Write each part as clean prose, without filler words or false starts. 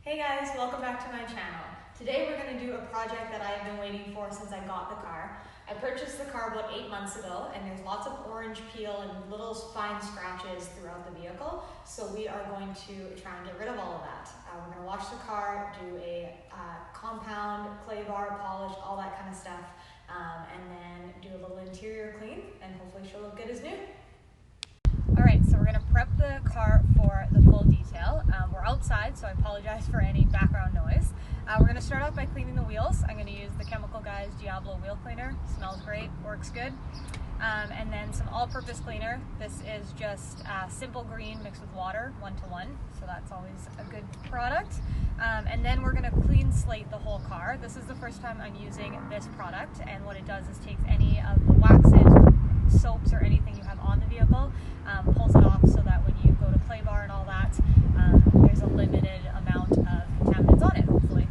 Hey guys, welcome back to my channel. Today we're going to do a project that I have been waiting for since I got the car. I purchased the car about 8 months ago and there's lots of orange peel and little fine scratches throughout the vehicle. So we are going to try and get rid of all of that. We're going to wash the car, do a compound, clay bar, polish, all that kind of stuff. And then do a little interior clean and hopefully she'll look good as new. Alright, so we're going to prep the car for the full detail. We're outside, so I apologize for any background noise. We're going to start off by cleaning the wheels. I'm going to use the Chemical Guys Diablo wheel cleaner. Smells great, works good. And then some all-purpose cleaner. This is just simple green mixed with water, 1-to-1, so that's always a good product. And then we're going to clean slate the whole car. This is the first time I'm using this product, and what it does is takes any of the waxes, soaps, or anything you have on the vehicle, pulls it off so that when you go to play bar and all that, there's a limited amount of contaminants on it, hopefully.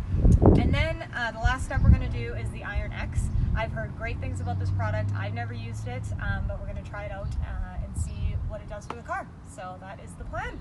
And then the last step we're going to do is the Irox X. I've heard great things about this product. I've never used it, but we're going to try it out and see what it does for the car. So that is the plan.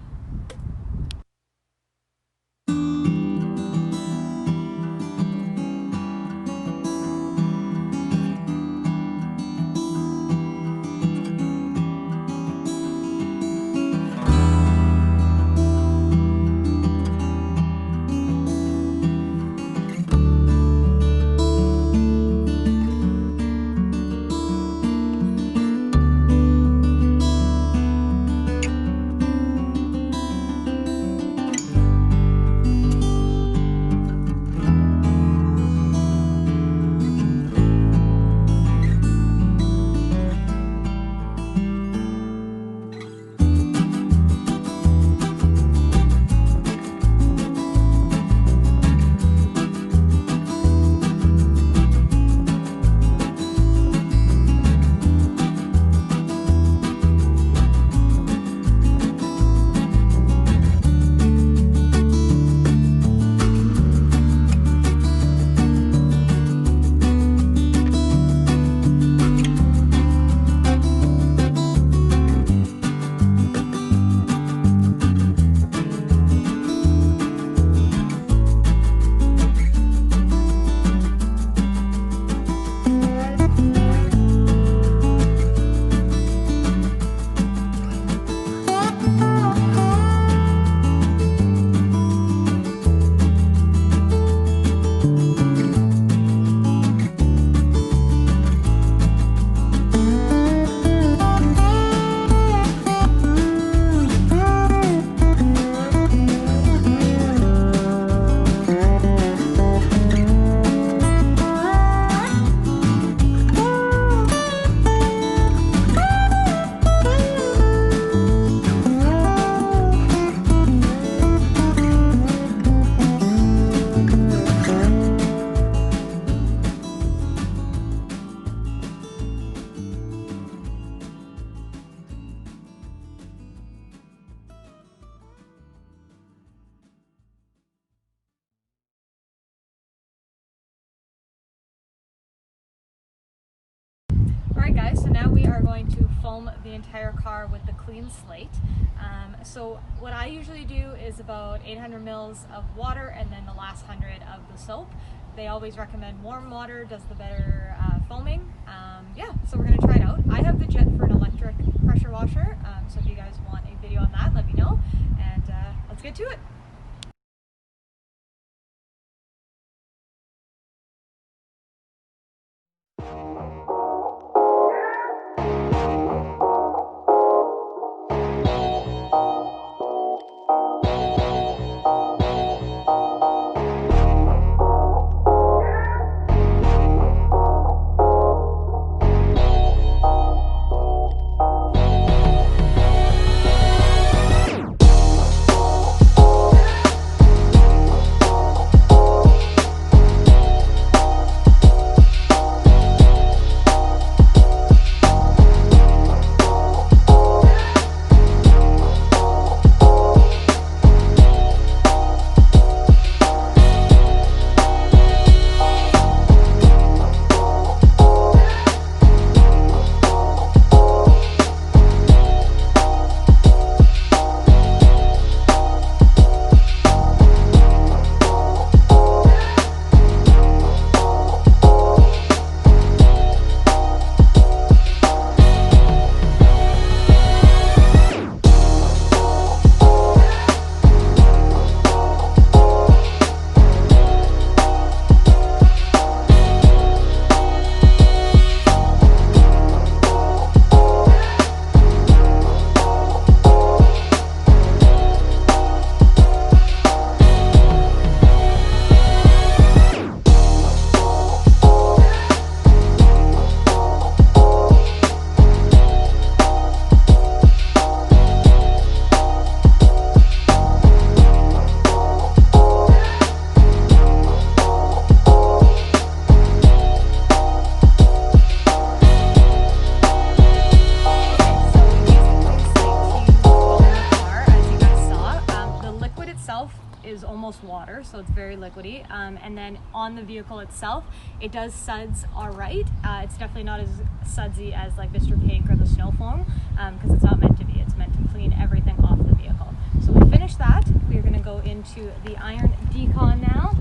Alright guys, so now we are going to foam the entire car with the clean slate. So what I usually do is about 800 mils of water and then the last 100 of the soap. They always recommend warm water, does the better foaming. Yeah, so we're going to try it out. I have the jet for an electric pressure washer, so if you guys want a video on that, let me know, and let's get to it. just water, so it's very liquidy. And then on the vehicle itself, it does suds all right. It's definitely not as sudsy as like Mr. Pink or the snow foam, because it's not meant to be. It's meant to clean everything off the vehicle. So we finished that. We're going to go into the iron decon now.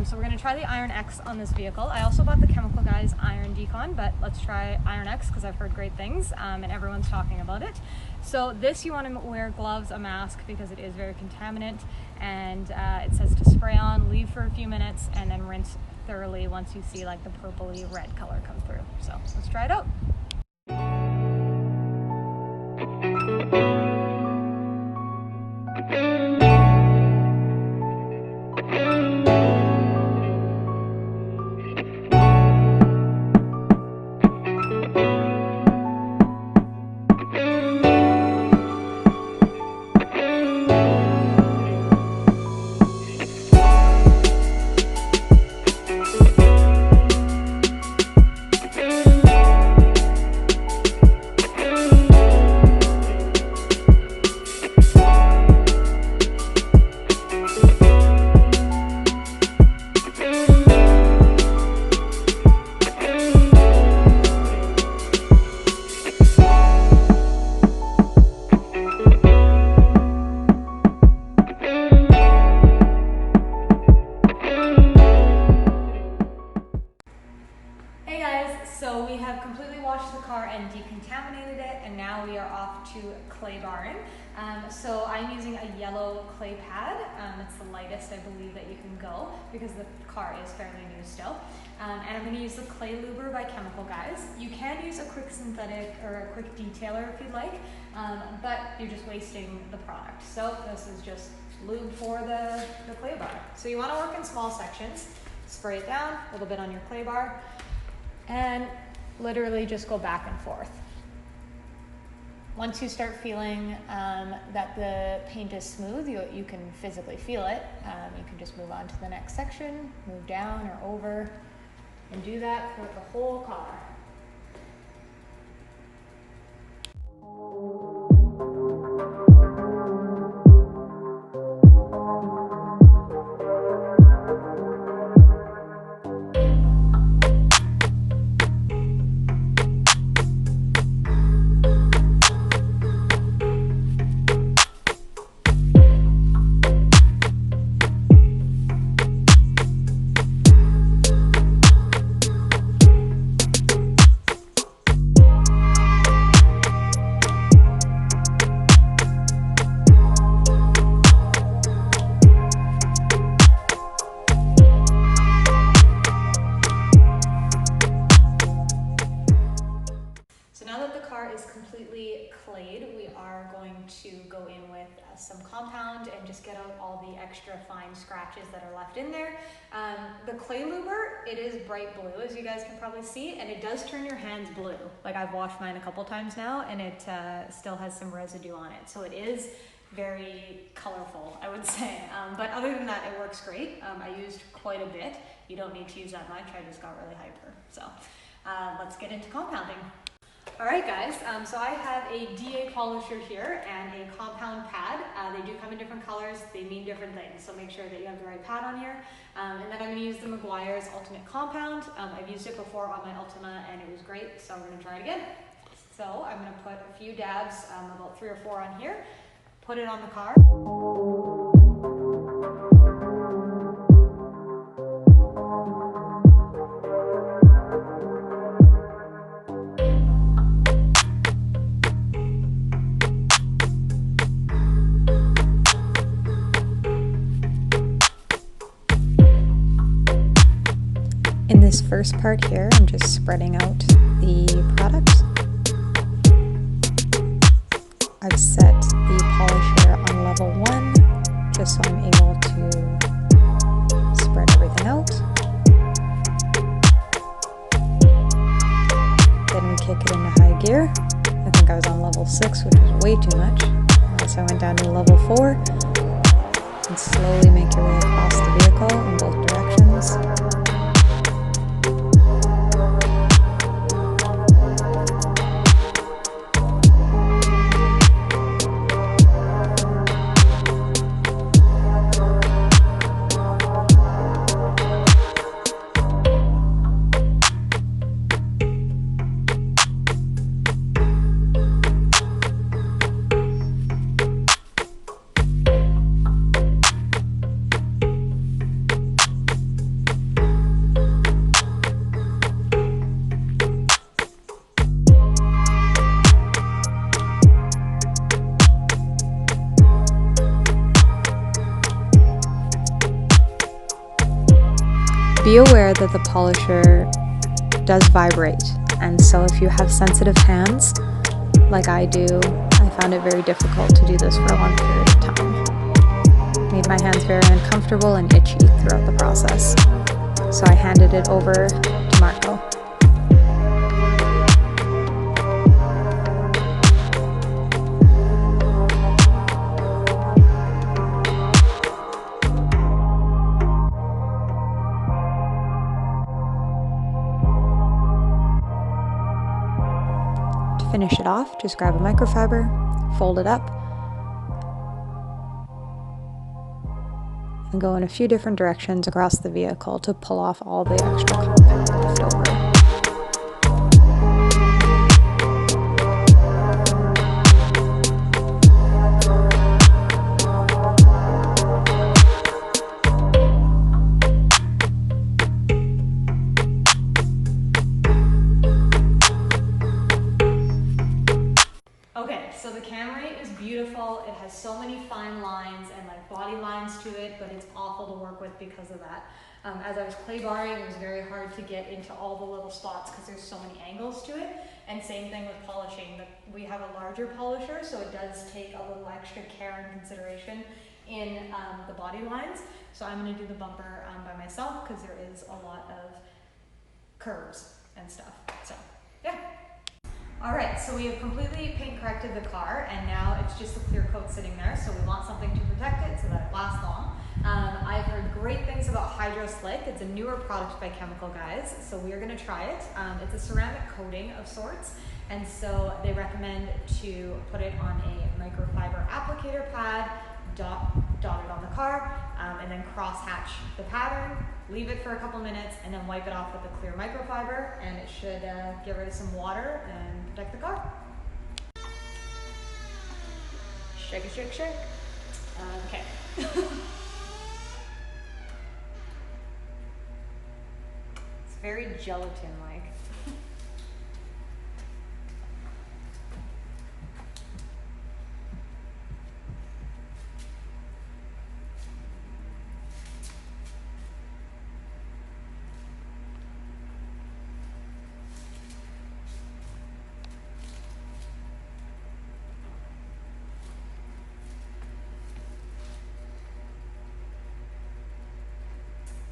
So we're going to try the Irox X on this vehicle. I also bought the Chemical Guys iron decon, but let's try Irox X because I've heard great things, and everyone's talking about it. So this, you want to wear gloves, a mask, because it is very contaminant, and it says to spray on, leave for a few minutes, and then rinse thoroughly once you see like the purpley red color come through. So let's try it out. So we have completely washed the car and decontaminated it, and now we are off to clay barring. So I'm using a yellow clay pad. It's the lightest, I believe, that you can go because the car is fairly new still. And I'm going to use the Clay Luber by Chemical Guys. You can use a quick synthetic or a quick detailer if you'd like, but you're just wasting the product. So this is just lube for the clay bar. So you want to work in small sections. Spray it down, a little bit on your clay bar, and literally just go back and forth. Once you start feeling that the paint is smooth, you can physically feel it. You can just move on to the next section, move down or over, and do that for the whole car. Completely clayed, we are going to go in with some compound and just get out all the extra fine scratches that are left in there. The clay luber, it is bright blue, as you guys can probably see, and it does turn your hands blue. Like, I've washed mine a couple times now, and it still has some residue on it, so it is very colorful, I would say. But other than that, it works great. I used quite a bit. You don't need to use that much. I just got really hyper. So let's get into compounding. Alright guys, so I have a DA polisher here and a compound pad. They do come in different colors, they mean different things, so make sure that you have the right pad on here. And then I'm going to use the Meguiars Ultimate Compound. I've used it before on my Ultima and it was great, so I'm going to try it again. So I'm going to put a few dabs, about 3 or 4 on here, put it on the car. In this first part here, I'm just spreading out the product. I've set the polisher on level 1, just so I'm able to spread everything out. Then we kick it into high gear. I think I was on level 6, which was way too much. So I went down to level 4, and slowly make your way across the vehicle in both directions. Be aware that the polisher does vibrate, and so if you have sensitive hands, like I do, I found it very difficult to do this for a long period of time. Made my hands very uncomfortable and itchy throughout the process. So I handed it over to Marco. To finish it off, just grab a microfiber, fold it up, and go in a few different directions across the vehicle to pull off all the extra compact left over. Okay, so the Camry is beautiful. It has so many fine lines and like body lines to it, but it's awful to work with because of that. As I was clay barring, it was very hard to get into all the little spots because there's so many angles to it. And same thing with polishing. We have a larger polisher, so it does take a little extra care and consideration in the body lines. So I'm going to do the bumper by myself because there is a lot of curves and stuff. So yeah. All right, so we have completely paint corrected the car, and now it's just a clear coat sitting there, so we want something to protect it so that it lasts long. I've heard great things about Hydro Slick. It's a newer product by Chemical Guys, so we are going to try it. It's a ceramic coating of sorts, and so they recommend to put it on a microfiber applicator pad, dot it on the car, and then cross hatch the pattern, leave it for a couple minutes, and then wipe it off with a clear microfiber, and it should get rid of some water and protect the car. Shake it, shake, shake. Okay. It's very gelatin-like.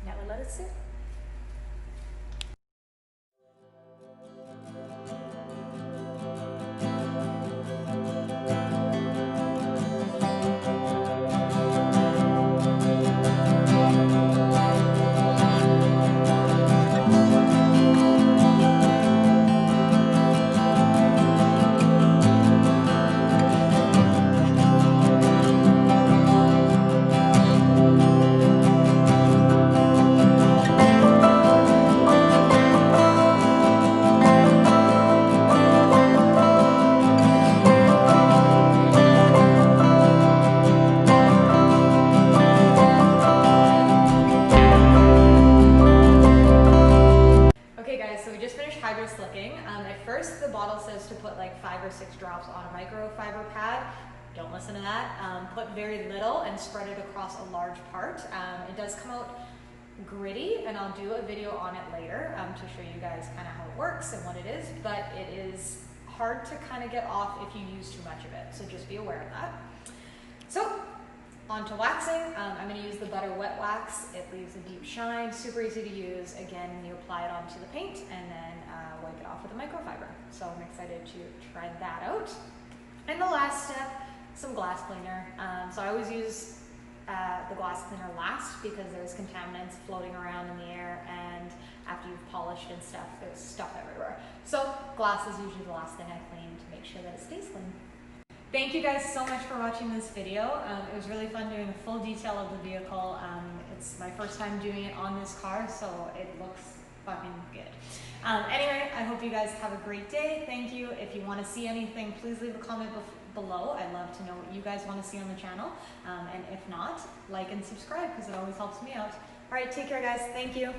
Now we'll let it sit. At first the bottle says to put like 5 or 6 drops on a microfiber pad. Don't listen to that. Put very little and spread it across a large part. It does come out gritty, and I'll do a video on it later to show you guys kind of how it works and what it is, but it is hard to kind of get off if you use too much of it, so just be aware of that. So on to waxing. I'm going to use the Butter Wet Wax. It leaves a deep shine, super easy to use. Again, you apply it onto the paint and then wipe it off with a microfiber. So I'm excited to try that out. And the last step, some glass cleaner. So I always use the glass cleaner last because there's contaminants floating around in the air, and after you've polished and stuff, there's stuff everywhere. So glass is usually the last thing I clean to make sure that it stays clean. Thank you guys so much for watching this video. It was really fun doing a full detail of the vehicle. It's my first time doing it on this car, so it looks fucking good. Anyway, I hope you guys have a great day. Thank you. If you want to see anything, please leave a comment below. I'd love to know what you guys want to see on the channel. And if not, like and subscribe because it always helps me out. All right, take care guys. Thank you.